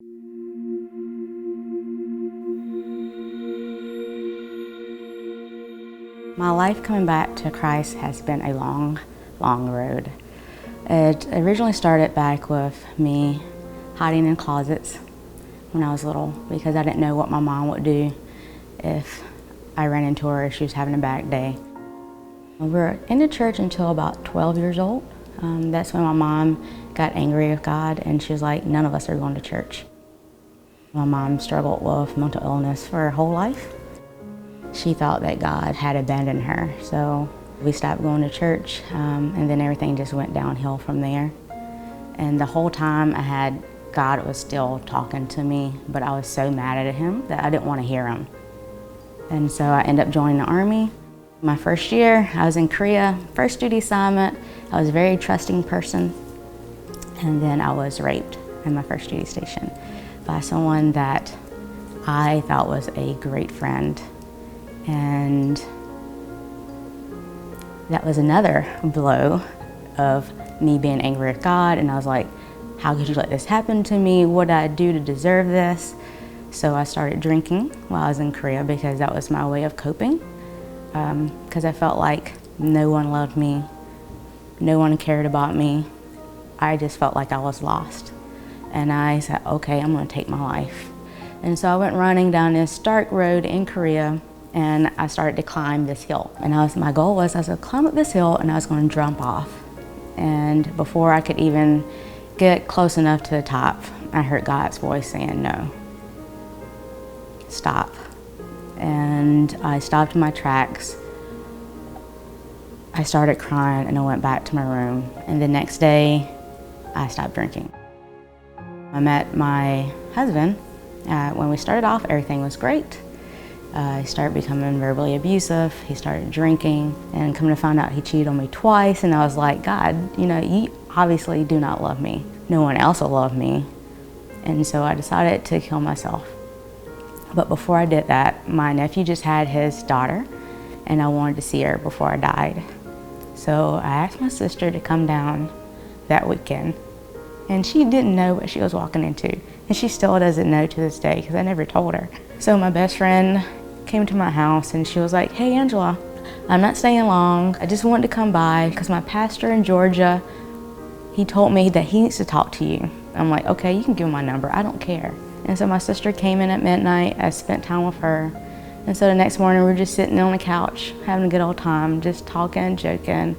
My life coming back to Christ has been a long, long road. It originally started back with me hiding in closets when I was little because I didn't know what my mom would do if I ran into her if she was having a bad day. We were in the church until about 12 years old. That's when my mom got angry with God and she was like, none of us are going to church. My mom struggled with mental illness for her whole life. She thought that God had abandoned her, so we stopped going to church, and then everything just went downhill from there. And the whole time God was still talking to me, but I was so mad at him that I didn't want to hear him. And so I ended up joining the Army. My first year, I was in Korea, first duty assignment. I was a very trusting person, and then I was raped in my first duty station by someone that I thought was a great friend. And that was another blow of me being angry at God. And I was like, how could you let this happen to me? What did I do to deserve this? So I started drinking while I was in Korea because that was my way of coping. Because I felt like no one loved me, no one cared about me. I just felt like I was lost. And I said, okay, I'm gonna take my life. And so I went running down this dark road in Korea, and I started to climb this hill. And my goal was I was gonna climb up this hill and I was gonna jump off. And before I could even get close enough to the top, I heard God's voice saying, no, stop. And I stopped in my tracks. I started crying and I went back to my room. And the next day, I stopped drinking. I met my husband. When we started off, everything was great. He started becoming verbally abusive. He started drinking, and come to find out he cheated on me twice. And I was like, God, you obviously do not love me. No one else will love me. And so I decided to kill myself. But before I did that, my nephew just had his daughter, and I wanted to see her before I died. So I asked my sister to come down that weekend, and she didn't know what she was walking into. And she still doesn't know to this day because I never told her. So my best friend came to my house and she was like, hey Angela, I'm not staying long. I just wanted to come by because my pastor in Georgia, he told me that he needs to talk to you. I'm like, okay, you can give him my number, I don't care. And so my sister came in at midnight, I spent time with her. And so the next morning we were just sitting on the couch, having a good old time, just talking, joking,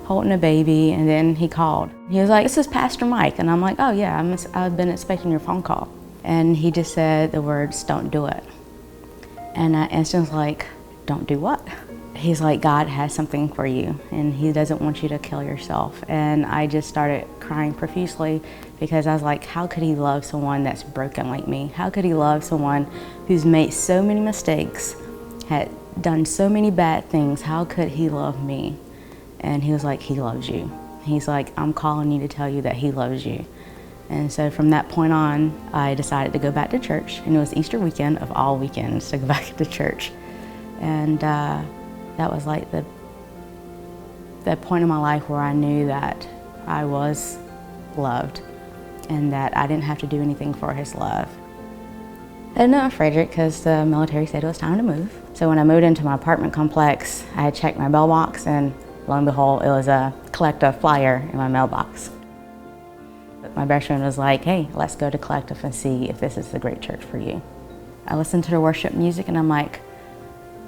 holding a baby, and then he called. He was like, this is Pastor Mike. And I'm like, oh yeah, I've been expecting your phone call. And he just said the words, don't do it. And I instantly was like, don't do what? He's like, God has something for you and he doesn't want you to kill yourself. And I just started crying profusely because I was like, how could he love someone that's broken like me? How could he love someone who's made so many mistakes, had done so many bad things? How could he love me? And he was like, he loves you. He's like, I'm calling you to tell you that he loves you. And so from that point on, I decided to go back to church. And it was Easter weekend of all weekends to go back to church. And that was like the point in my life where I knew that I was loved and that I didn't have to do anything for his love. I didn't know Frederick because the military said it was time to move. So when I moved into my apartment complex, I had checked my mailbox and lo and behold, it was a Collective flyer in my mailbox. My best friend was like, hey, let's go to Collective and see if this is the great church for you. I listened to the worship music and I'm like,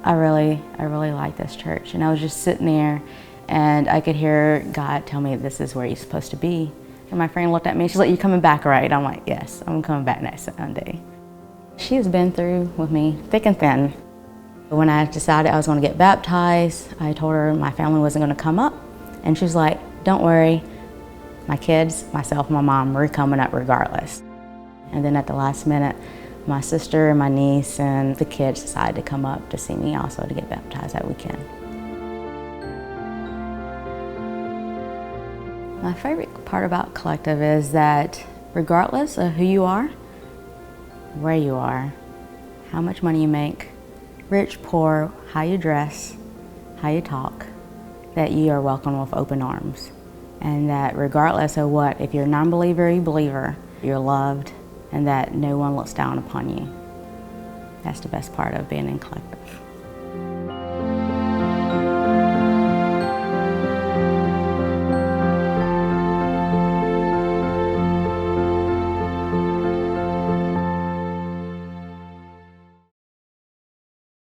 I really like this church. And I was just sitting there and I could hear God tell me this is where you're supposed to be. And my friend looked at me, she's like, you coming back, right? I'm like, yes, I'm coming back next Sunday. She has been through with me thick and thin. When I decided I was going to get baptized, I told her my family wasn't going to come up. And she was like, don't worry, my kids, myself, and my mom, we're coming up regardless. And then at the last minute, my sister and my niece and the kids decided to come up to see me also to get baptized that weekend. My favorite part about Collective is that regardless of who you are, where you are, how much money you make, rich, poor, how you dress, how you talk, that you are welcome with open arms. And that regardless of what, if you're a non-believer or you believer, you're loved and that no one looks down upon you. That's the best part of being in Collective.